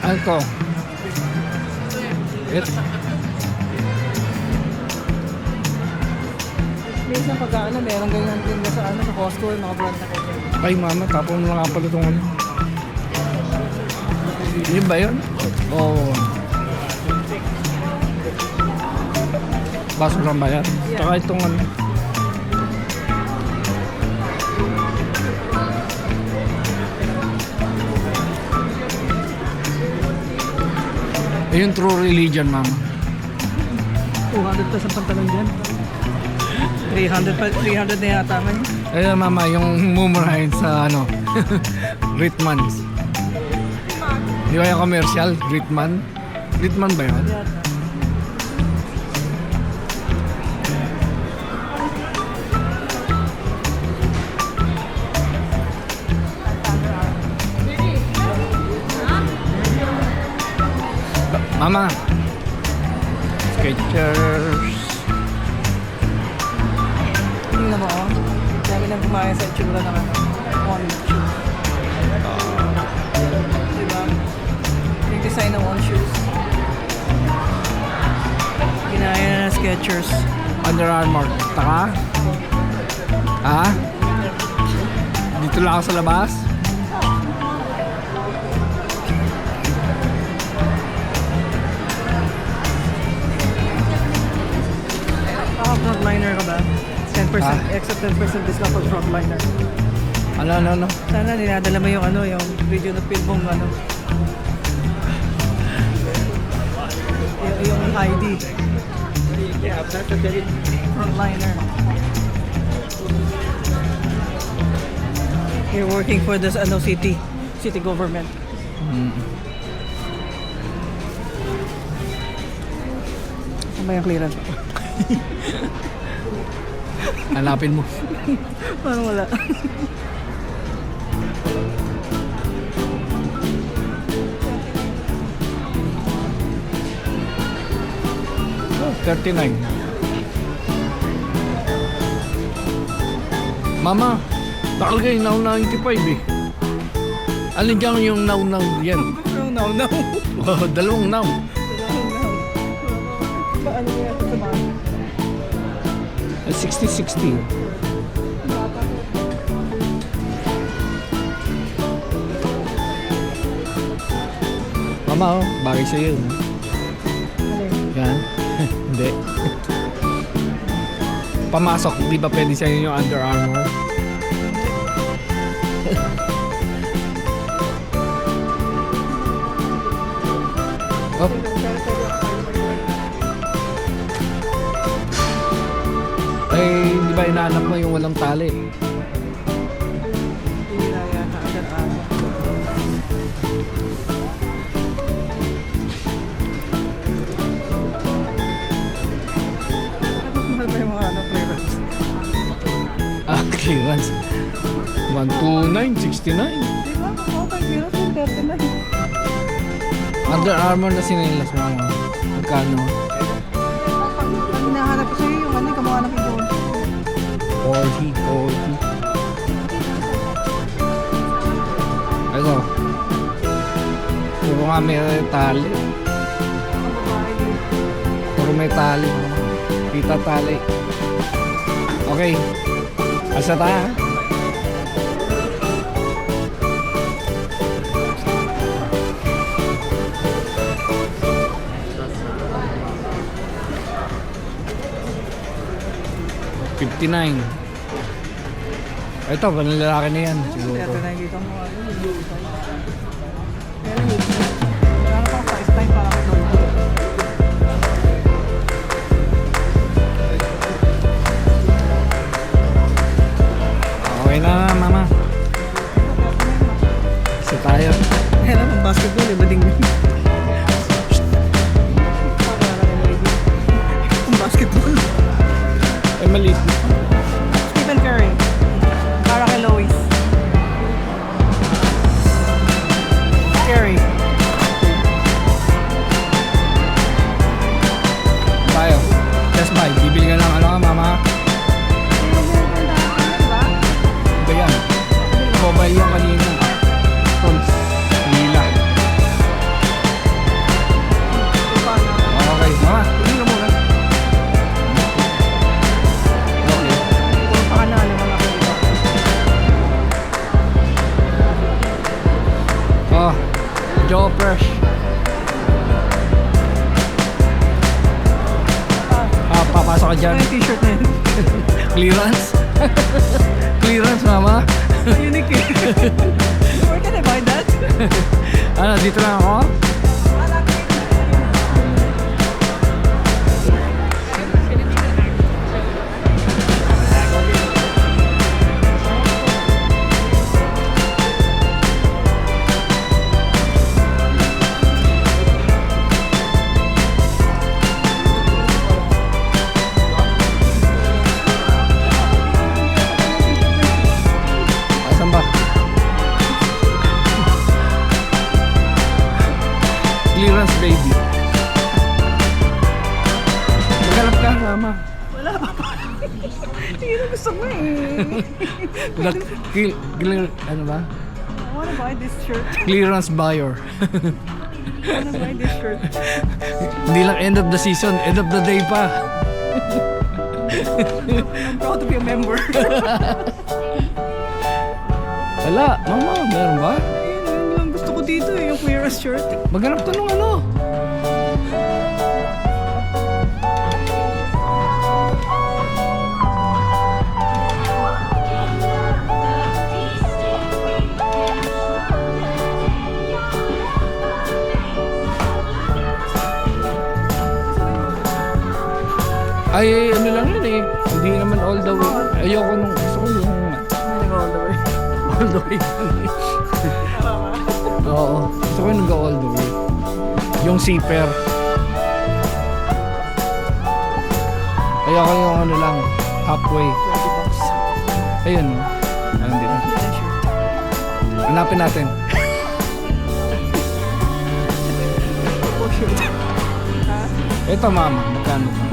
Ano to? Minsan pag meron ganyan tinda sa sa Costco, yung mga brand na ganyan. Ay mama, tapon mo na nga pala itong ano. Yun ba yun? Oo. Baso lang ba yan? Yeah. Tsaka itong ano. Yung true religion, mama. 200 plus ang pantalon dyan. 300 na yata ngayon. Ayun mama, yung mumurahin sa ano, Ritman's. Di ba yung commercial? Ritman? Ritman ba yun? Yata. Mama! Skechers. Tingnan mo, oh. Dami nang kumain sa itsura ng one shoes. Diba? Yung design ng one shoes. Ginaya na ng Skechers. Under Armour. Taka? Ha? Dito lang ako sa labas? Frontliner ka ba? 10% Ah. extra 10% discount pag frontliner. Ano? Sana dinadala mo yung yung video na film mong yung ID. Yeah, that's a very frontliner. You're working for this city government. Ano yung clearance mo? Hanapin mo. Parang wala. Oh, 39. Mama, nakalagay now 95 eh. Alin dyan yung now yan? No. Oh, dalawang now. Ano yan sa bahay? 60-60. Mama, oh, bagay sa'yo. No? Yan. Hindi. Pamasok, di ba pwede sa'yo yung Under Armour? Oh. Ay, di ba inaanap mo yung walang tali? Hindi na yata agad-agad. Tapos mahal pa yung mga clearance. Ah, clearance. 129.69. Di ba? Okay, clearance yung 39. Under Armour na sinilas mo mga. Magkano? Ang hinahanap ko sa'yo yung kamukha ng doon. 40. Ano? Puro nga may tali. Puro may tali. Pita tali. Okay. Asa tayo? $59. Ito, panalalaki na yan. Siguro. Ito nakikita mo Pero wala na pang size time para kay Lord. Okay na, mama. Isa tayo. Kaya lang, basketball, iba din yun. Kung basketball. Ay, maliit na. Stephen Curry. Para kay Lois. Curry. Tayo. Just buy. Bibili ka ng ano ka, mama. Ito yan. Mobile yan kanina. Tons. Lila. Joe Fresh. Papasok ka dyan. Ano yung t-shirt na yun? Clearance? Clearance, mama? Unique eh. Where can I buy that? Ano, dito lang ako? Asan ba? Clearance baby. Maghanap ka, mama. Wala pa pa. Hindi na gusto mo eh. Ano ba? I wanna buy this shirt. Clearance buyer. I wanna buy this shirt. Hindi lang end of the season, end of the day pa. I'm proud to be a member. Wala, mama, meron ba? Ayun lang gusto ko dito eh, yung clearance shirt. Maghanap to nung ano. Ay, ano lang yun eh. Hindi naman all the way. Ayoko nung gusto ko yung All the way. all the way. Oo. Gusto ko yung go all the way. Yung zipper. Ayoko yung ano lang. Halfway. 20 bucks. Ayun. Ayun din. Clearance shirt. Hanapin natin. Oh, shirt. Ha? Ito mama. Magkano ba?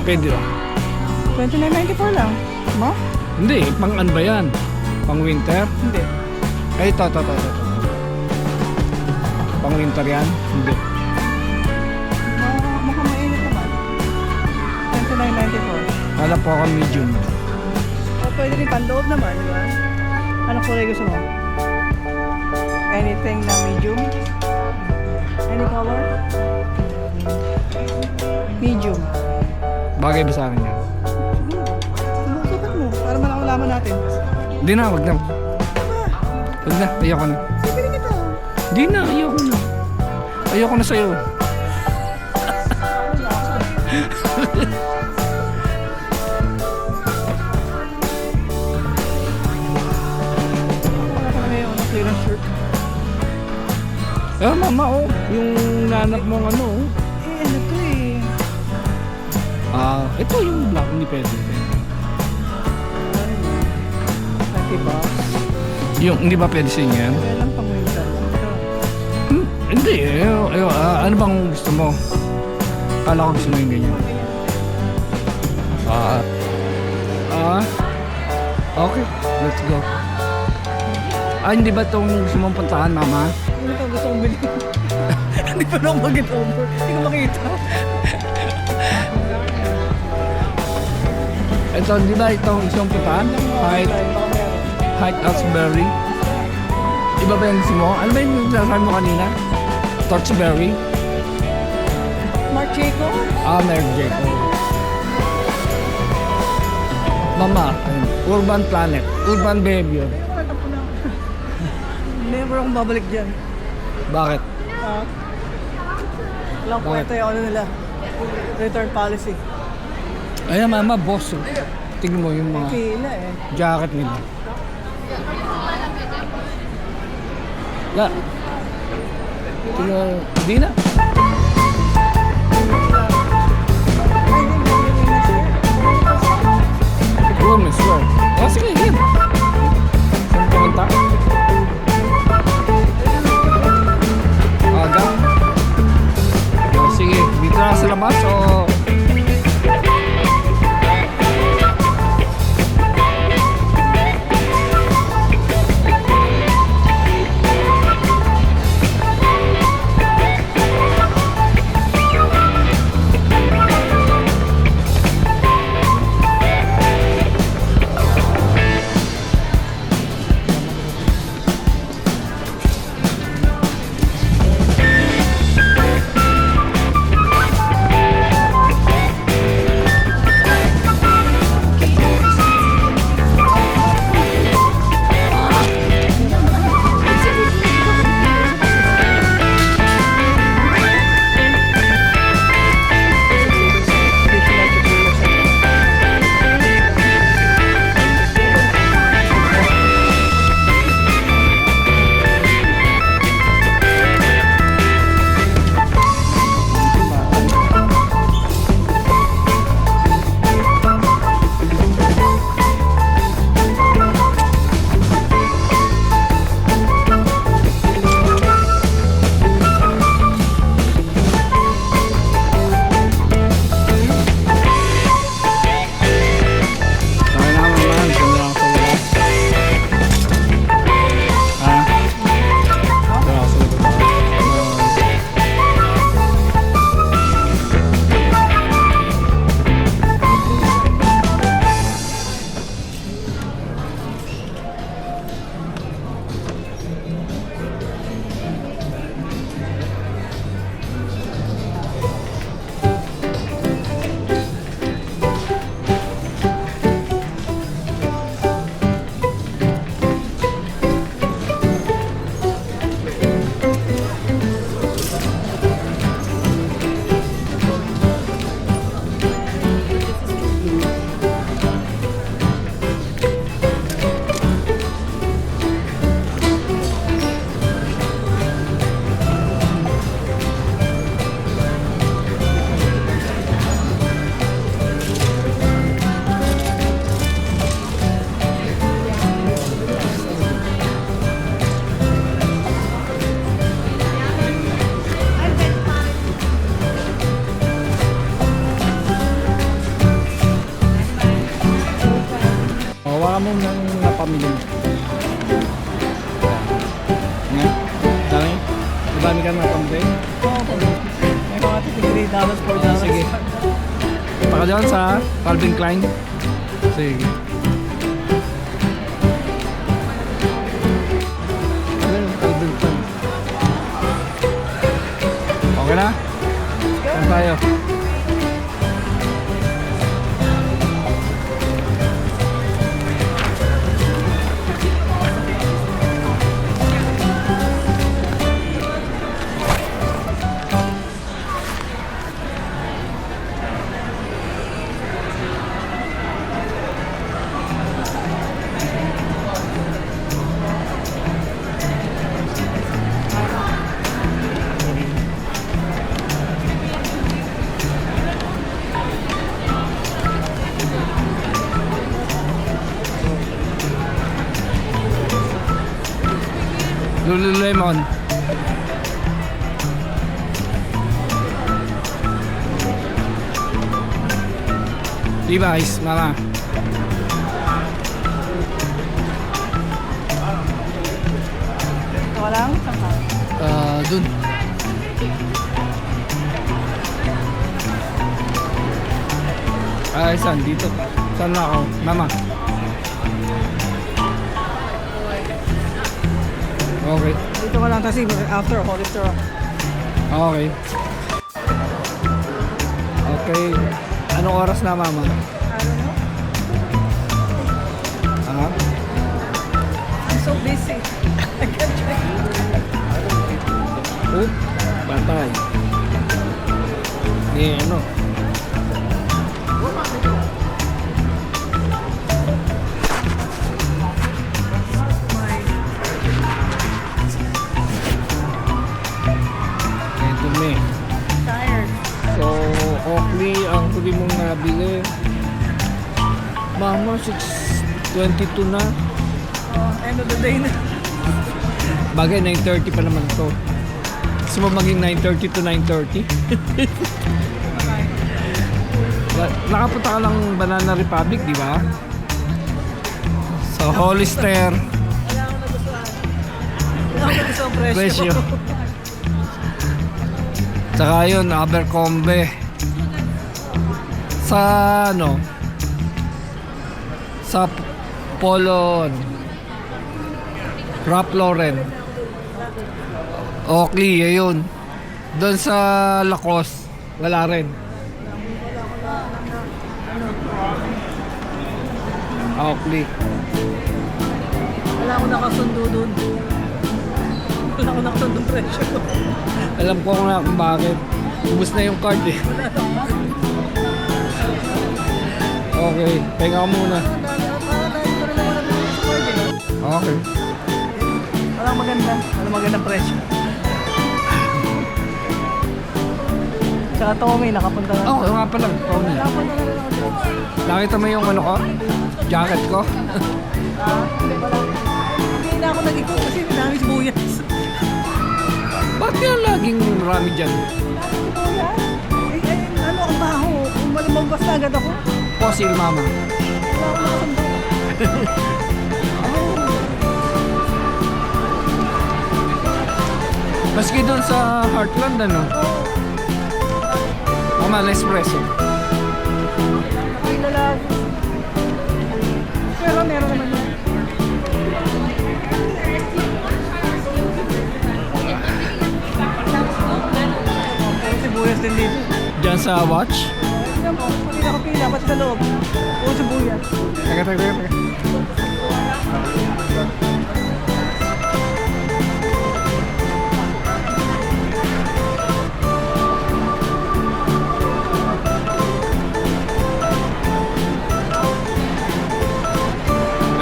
Pwede ba? 29.94 lang. Ma? Hindi. Pang ano ba yan? Pang winter? Hindi. Ay, ito. Pang winter yan? Hindi. Mukhang mainit naman. 29.94. Kala po ako medium. O pwede rin pandoob naman, di ba? Anong kulay gusto mo? Anything na medium? Any color? Medium. Bagay ba sa akin yan? Sukat mo, para malaman natin. Hindi na, wag na. Wag na, ayoko na. Bibili kita. Hindi na, ayoko na. Ayoko na sa'yo. Wala ka na ngayon, clearance shirt. Ah, mama, oh. Yung nanap mong ano, oh. Eh, ano to eh. Ah, ito yung black, hindi pwede. 20 bucks. Yung, hindi ba pwede sa inyo yan? Kaya lang pang winter. Ito. Hindi, ano bang gusto mo? Kala ko gusto mo yung ganyan. Okay, let's go. Hindi ba itong gusto mong puntahan, mama? Ano ito gusto kong bilhin? Hindi pa na ako mag-get over. Hindi ko makita. Ito, di ba itong gusto mong puntahan? Height Asbury. Iba ba yung gusto mo? Ano ba yung nasasabi mo kanina? Torchberry? Marc Jacob? Marc Jacob. Mama, ayun, Urban Planet. Urban Behavior. Never akong babalik dyan. Bakit? Lang po Bakit? ito yung ano nila. Return policy. Ayan, mama, boss. Oh. Tingnan mo yung mga Pila eh. jacket nila. La. Tingnan, hindi na. Women's wear. Sige, yan. Saan pumunta? Aga. Sige, dito na sa labas o... $8, $4. Sige. Punta ka dyan sa Calvin Klein. Sige. Ayun, Calvin Klein. Okay na? Saan tayo? Lululemon. Levi's, mama. Ito lang? Saan ka? Dun. Ay, saan? Dito. Saan na ako? Mama. Okay. Dito ka lang kasi after Hollister. Okay. Okay. Anong oras na, mama? I don't know. Aha. I'm so busy. I can't check. Oop. Bantay. Ni ano? Ito na eh. Tired. So, Oakley ang huli mong nabili. Mama, 6:22 na. End of the day na. Bagay, 9:30 pa naman to. Gusto mo maging 9:30 to 9:30? Nakapunta ka ng Banana Republic, di ba? So, Hollister. Wala akong nagustuhan. Wala akong nagustuhan presyo. Presyo. Tsaka yun, Abercrombie. Sa ano? Sa Polo. Ralph Lauren. Oakley, yun. Doon sa Lacoste, wala rin. Oakley. Wala akong nakasundo dun. Wala akong nakasundo presyo. Alam ko na kung bakit. Ubus na yung card eh. Okay, pahinga ka muna. Okay. Walang maganda. Walang magandang presyo. Tsaka Tommy, nakapunta na. Oh, nga pala. Tony. Nakapunta na rin ako dyan. Nakita mo yung ano ko? Jacket ko? Hindi pala. Hindi na ako nag-ikot kasi dami sibuyas. Ba't kaya laging marami dyan? Sibuyas? Ano ang baho? Kung malamabas na agad ako. Fossil mama. Wala akong nakasundo. Maski doon sa Heartland ano? Mama, espresso. Ay, lalaki. Pero meron naman yun. Puro sibuyas din dito. Diyan sa watch? Tignan mo, pati nakapila, pati sa loob. Puro sibuyas. Teka.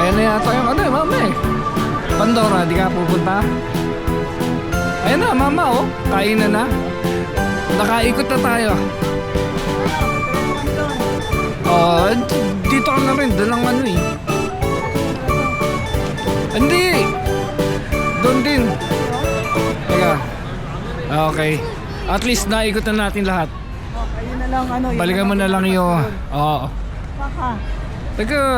Ayan na yata yung ano eh, mama eh. Pandora, di ka pupunta? Ayan na, mama oh. Kain na. Nakaikot na tayo. Oh, dito ka na rin. Doon ang ano eh. Hindi. Doon din. Teka. Okay. At least naikot na natin lahat. Okay, yun na lang ano. yun Balikan mo na lang yung... Oo. Baka. Teka.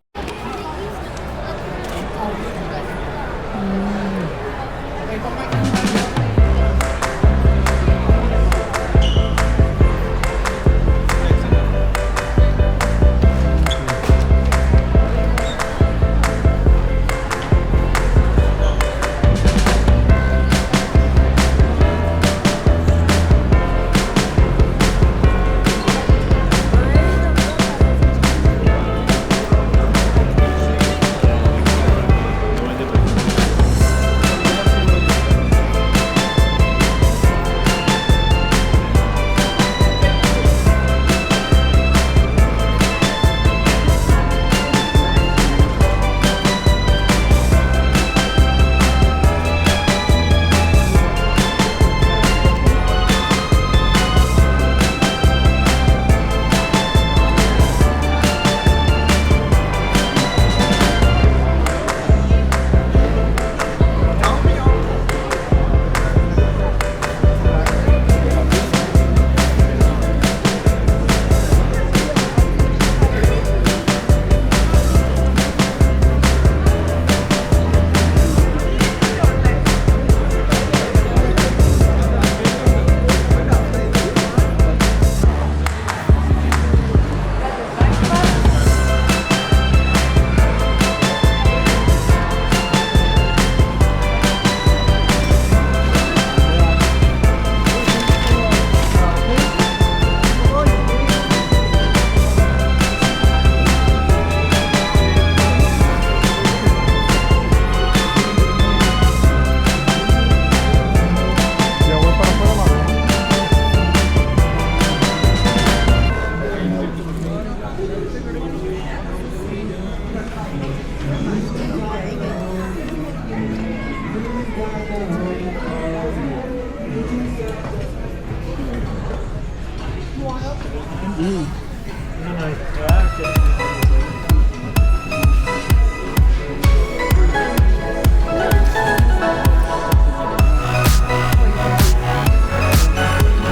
Mm.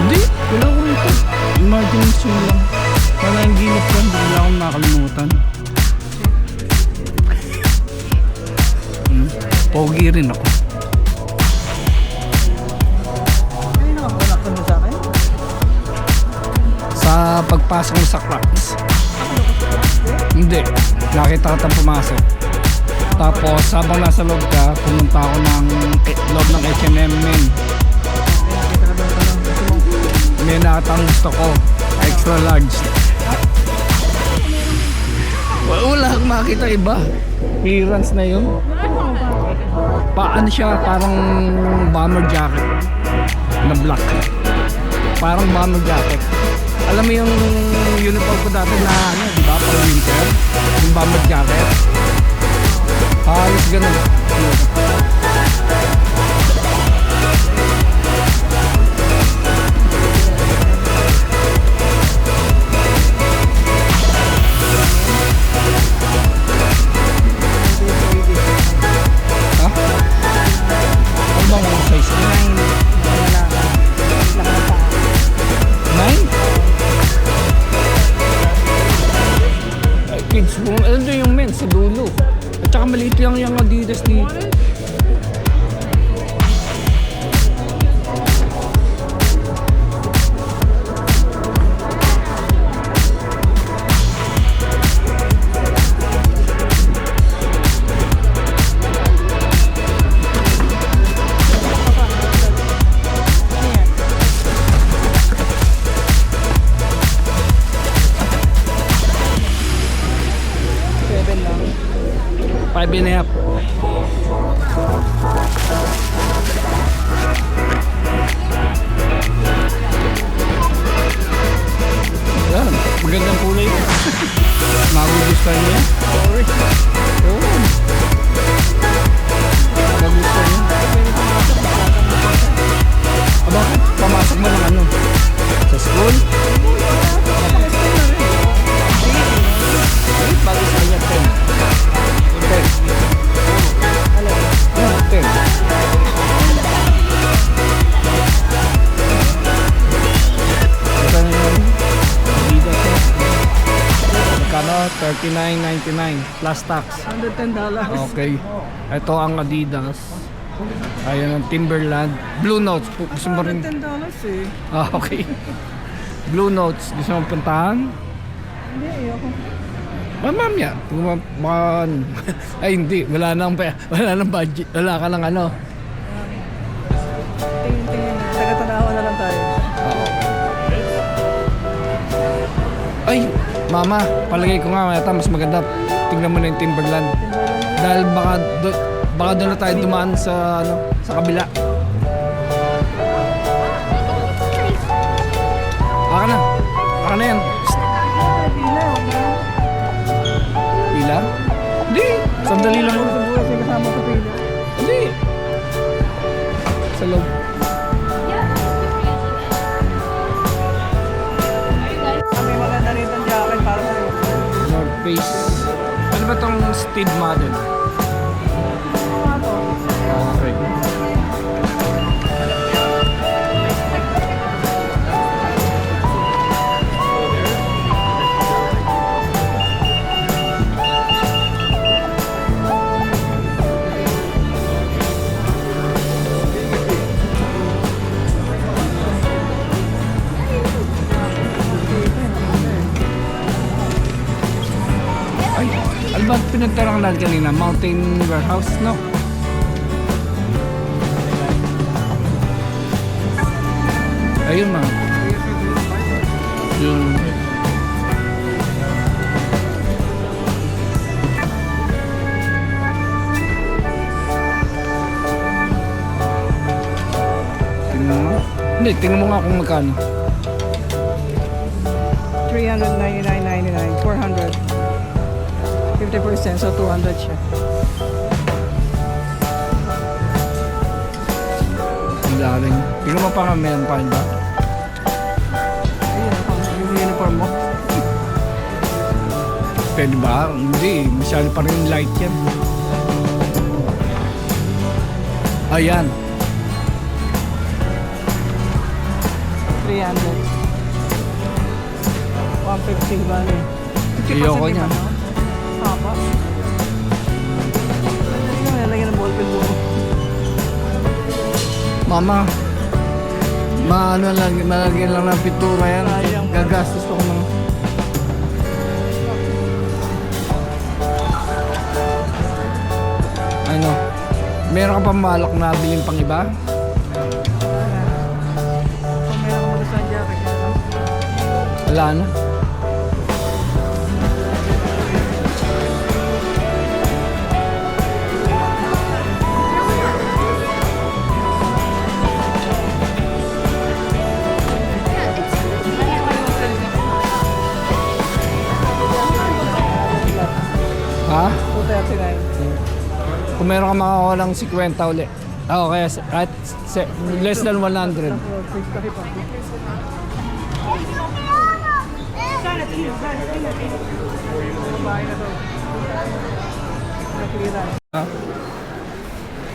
Hindi, wala ko rito. Imagination lang. Wala yung ginip lang, bigla akong nakalimutan. Pogi rin ako. Ay, nakakonakta mo sa akin? Sa pagpasok mo sa Clarks. Hindi, nakita ko tayong pumasok. Tapos habang nasa loob ka, pumunta ako ng loob ng H&M men. May nakatang gusto ko, extra large. Wala akong makita iba. Clearance na yun. Paano siya, parang bomber jacket na black. Parang bomber jacket. Alam mo yung uniform ko dati na ano, di ba, pang winter? Yung bomber jacket. Halos ganun. Ha? Ano bang size niya? 9? Ay, kids mo, ano doon yung men sa dulo? At saka maliit lang yung Adidas dito. Seven lang. 5.5. Yan, magandang kulay ko. Magugustuhan niya. Oo. Magugustuhan niya. Bakit? Pamasok mo ng ano? Sa school? Ay, bago sa kanya 10. 10. Yan, 10. Ito na yun. Adidas eh. Magkano? $39.99 plus tax. $110. Okay. Ito ang Adidas. Ayan ang Timberland. Blue Notes. Gusto mo rin? $110 eh. Ah, okay. Blue Notes. Gusto mo puntahan? Hindi, ayoko. Mamamya. Ay, hindi. Wala nang budget. Wala ka ng ano. Tingin. Taga-tanawa na lang tayo. Oo. Ay, mama. Palagay ko nga, mayata mas maganda. Tingnan mo na yung Timberland. Dahil baka doon na tayo dumaan sa, ano, sa kabila. Baka na. Baka na yan. Pila? Hindi. Sandali lang. Sa buhay siya kasama sa pila. Hindi. Sa loob. May maganda rito ang jacket para sa'yo. North Face. Ano ba tong Steve Madden? Okay. Ay, ano ba pinagtarang natin kanina? Mountain Warehouse, no? Ayun mga. Yung... Tingnan mo. Hindi, tingnan mo nga kung magkano. $399.99. 400. 50%, so 200 siya. Ang galing. Tingnan mo pa nga meron pa ba? Ayun, yung uniform mo. Pwede ba? Hindi, masyado pa rin light yan. Ayan. 300. 150 ba eh. 50% Ayoko di ba, niyan. no? Haba. Hindi naman nalagyan ng ballpen mo. Mama, malagyan lang ng pintura yan. Sayang. Gagastos ako ng... Ano? Meron ka pa malak na bilhin pang iba? Kung meron ka magustuhan jacket, ano? Wala na. Ha? 239. Kung meron ka makakuha ng 50 ulit. Oo, kaya less than 100. Bahay na to. Clearance.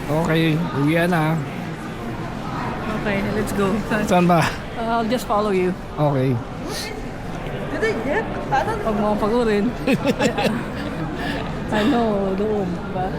Okay, uwian na. Okay, let's go. Saan ba? I'll just follow you. Okay. Pag mo pagurin. Ano, doon. Ba?